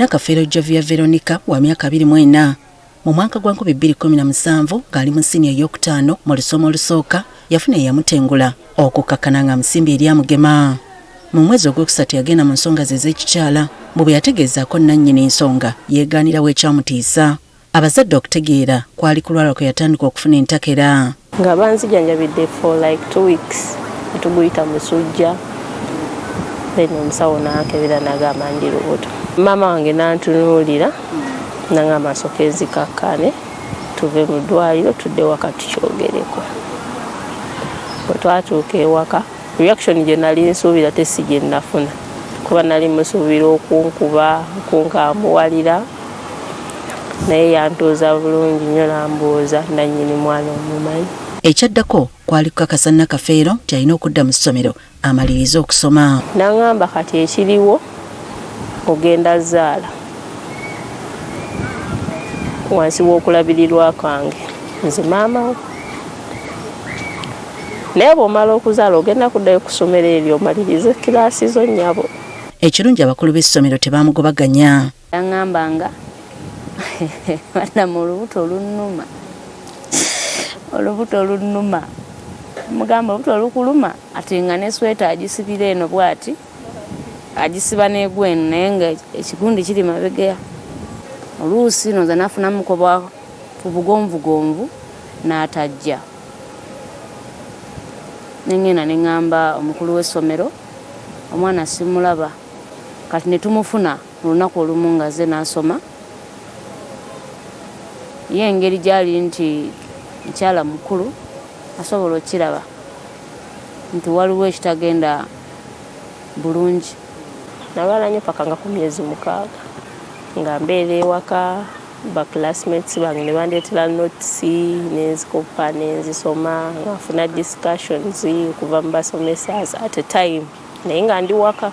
Nakafeero Jovia Veronica wa myaka 24 mu mwaka gwa 2017 ng'ali mu siniya ey'okutaano mu lusoma olusooka yafuna eyamutengula okukakkana nga Musimbi eri amugema. Mu mwezi ogwokusatu yagenda mu nsonga ze ez'ekikyala mu bwe yategeezaako nannyini ensonga yeegaanirawo ekyamutiisa. Abazadde okutegeera kwali kulwala kwe yatandika okufuna entakera. Nga banzijanjabidde for like 2 weeks netuguyita musujja then omusawo n'ankebera n'agamba ndi lubuto. Maama wange n'antunuulira n'angamba nsooke nzikakkane tuve mu ddwaliro tudde waka tukyogereko. Bwe twatuuka ewaka reaction gye nali nsuubira tesi gye nnafuna kuba nali musuubira okunkuba okunkambuwalira naye yantuuza bulungi nnyo n'ambuuza nannyini mwana omumanyi. Ekyaddako kwali kukakasa Nakafeero nti alina okudda mu ssomero amalirize okusoma. N'angamba kati ekiriwo ogenda zaala wansi w'okulabirirwa kwange nze maama wo. Naye bw'omala okuzaala ogenda kuddayo ku ssomero eryo omalirize kiraasi zo nnyabo. Ekirungi abakulu b'essomero tebaamugobaganya. Yaŋŋambanga wadda mu olubuto olunnuma. Olubuto olunnuma. Mugamba olubuto olukuluma ate nga ne sweta agisibira eno bw'ati agisiba n'egwa eno naye nga ekigundi kiri mabega. Oluusi noza nafunamu kuba ku bugonvugonvu n'atajja. Nengenda neŋŋamba omukulu w'essomero omwana simulaba kati ne tumufuna olunaku olumu nga ze n'asoma. Ye engeri gyali nti mukyala mukulu asobola okiraba nti waliwo ekitagenda bulungi. Nalwala nnyo paka nga ku myezi 6 nga mbeera ewaka ba classmates bange ne bandeetera notes nenzikopa nenzisoma nga nfuna discussions okuva mu basomesa at a time naye nga ndi waka.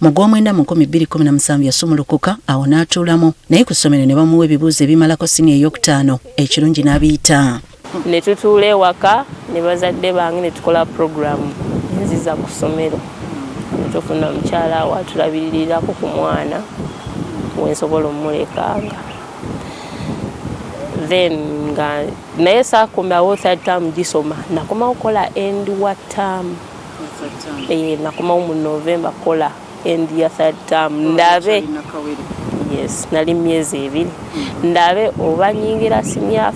Mu gw'omwenda mu 2017 yasumulukuka awo n'atuulamu naye ku ssomero ne bamuwa ebibuuzo ebimalako siniya ey'okutaano ekirungi n'abiyita. Ne tutuula ewaka ne bazadde bange ne tukola program nziza ku ssomero ne tufuna omukyala watulabiririrako ku mwana wensobola omulekanga. Then nga naye saakomawo third term gisoma nakomawo kola end wa term. Nakomawo mu November kola end ya third term ndabe yes nali myezi 2 ndabe oba nyingira senior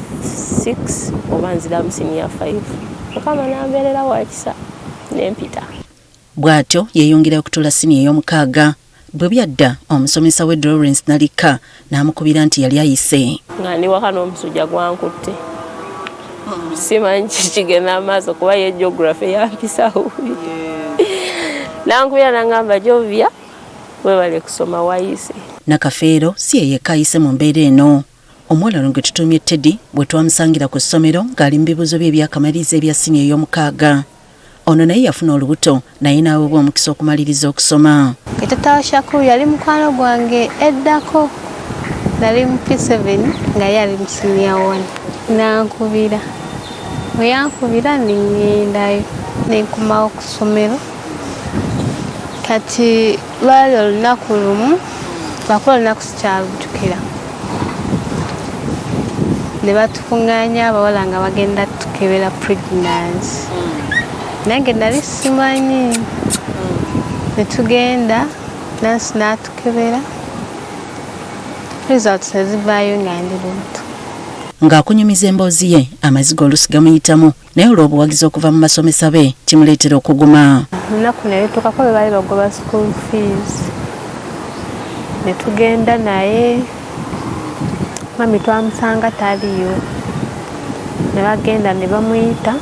6 oba nziramu senior 5 okama nambeerera wakisa nempita. Bw'atyo yeeyongera okutula siniya ey'omukaaga. Bwe byadda omusomesa we Lawrence Nalika n'amukubira nti yali ayise. Nga ndi waka n'omusujja gwankutte. Simanyi kigenda amaaso kuba ye geography yampisawo. Nankubira n'angamba Jovia weebale kusoma wayise. Nakafeero si ye yekka ayise mu mbeera eno. Omuwala gwe tutumye Teddy bwe twamusangira ku ssomero ng'ali mu bibuuzo bye ebyakamaliza ebya siniya ey'omukaaga. Ono naye yafuna olubuto naye naawe bw'omukisa okumaliriza okusoma. Tata Shakuru yali mukwano gwange eddako nali mu P7 nga yali mu senior 1 nankubira. Bwe yankubira ningendayo nenkomawo ku ssomero kati lwali olunaku lumu bakola olunaku sikyalujjukira ne batukuŋŋaanya abawala nga bagenda tukebera pregnancy. Nange nali simanyi ne tugenda nansi n'atukebera results nezivaayo nga ndi lubuto. Ng'akunyumiza emboozi ye amaziga oluusi gamuyitamu naye olw'obuwagizi okuva mu basomesa be kimuleetera okuguma. Olunaku ne lutuukako bwe baali bagoba school fees ne tugenda naye mami twamusanga taliyo ne bagenda ne bamuyita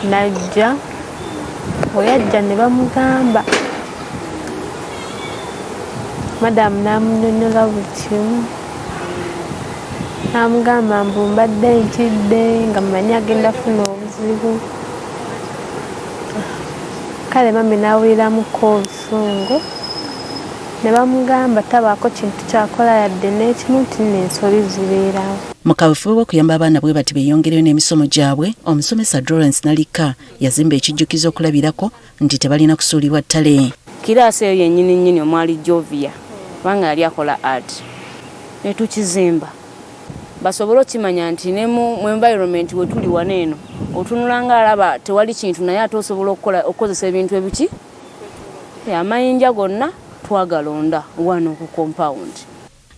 najja oyajja ne bamugamba madamu n'amunnyonnyola buli kimu n'amugamba mbu mbadde ntidde nga mmanyi agenda funa obuzibu. Kale mami n'awuliramuko obusungu ne bamugamba tabaako kintu kyakola yadde n'ekimu nti n'ensoli zibeerawo. Mu kaweefube bw'okuyamba abaana bwe bati beeyongereyo n'emisomo gyabwe, omusomesa Lawrence Nalika yazimba ekijjukizo okulabirako nti tebalina kusuulibwa ttale. Kiraasi eyo yennyini omwali Jovia kubanga yali akola art ne tukizimba basobole okimanya nti ne mu environment we tuli wano eno otunulanga alaba tewali kintu naye ate osobola okukozesa ebintu ebiki amayinja gonna twagalonda wano ku compound.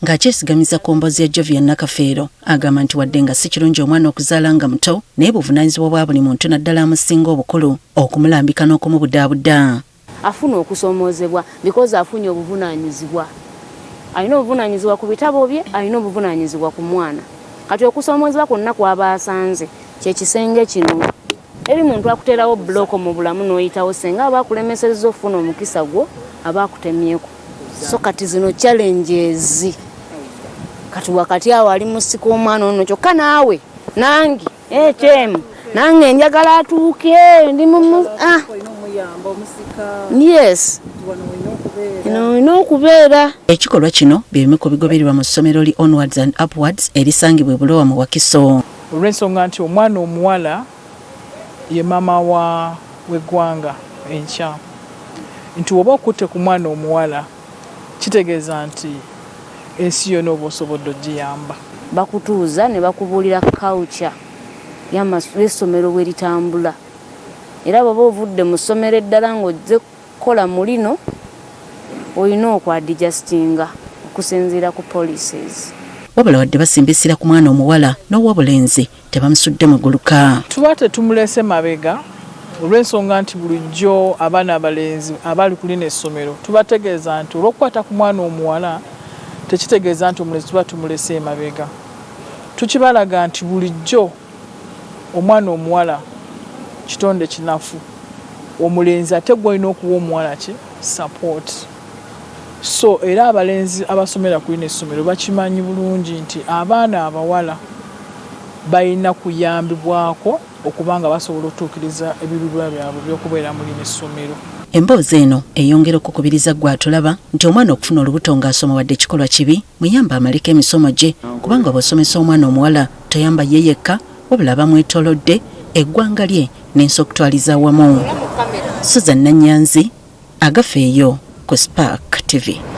Ng'akyesigamiza ku mboozi ya Jovian Nakafeero agamba nti wadde nga si kirungi omwana okuzaala nga muto naye buvunaanyizibwa bwa buli muntu naddala amusinga obukulu okumulambika n'okumubudaabuda. Afuna okusomoozebwa because afunye obuvunaanyizibwa. Alina obuvunaanyizibwa ku bitabo bye, alina obuvunaanyizibwa ku mwana. Kati okusomoozebwa kwonna kw'aba asanze kye kisenge kino. Eri muntu akuteerawo buloko mu bulamu n'oyitawo senga aba akulemesezza okufuna omukisa gwo aba akutemyeko. So kati zino challenges kati wakati awo ali musika omwana ono kyokka naawe nange kyemu nange njagala atuuke ndi mu yes ino okubeera. Ekikolwa kino bimu ku bigobererwa mu ssomero li Onwards and Upwards erisangibwa e Bulowa mu Wakiso. Olw'ensonga nti omwana omuwala ye mama w'eggwanga enkya nti oba okutte ku mwana omuwala kitegeeza nti ensi yonna oba osobodde ogiyamba. Bakutuuza ne bakubuulira culture y'essomero bwe litambula era bw'oba ovudde mu ssomero eddala ng'ozze kukola mu lino olina okwadijasitinga okusinziira ku policies. Wabula wadde basimbisira ku mwana omuwala n'ow'obulenzi tebamusudde mu guluka. Tuba tetumulese mabega olw'ensonga nti bulijjo abaana abalenzi abali ku lino essomero tubategeeza nti olw'okukwata ku mwana omuwala tekitegeeza nti omulenzi tuba tumulese emabega. Tukibalaga nti bulijjo omwana omuwala kitonde kinafu, omulenzi ate gw'olina okuwa omuwala ki support. So era abalenzi abasomera ku lino essomero bakimanyi bulungi nti abaana abawala balina kuyambibwako okubanga basobola okutuukiriza ebiruubirwa byabwe by'okubeera mu lino essomero. Emboozi eno eyongera okukubiriza gwe atulaba nti omwana okufuna olubuto ng'asoma wadde ekikolwa kibi muyamba amaleko emisomo gye kubanga bw'osomesa omwana omuwala toyamba ye yekka wabula bamwetoolodde eggwanga lye n'ensi okutwaliza awamu. Susan Nanyanzi, Agafeeyo ku Spark TV.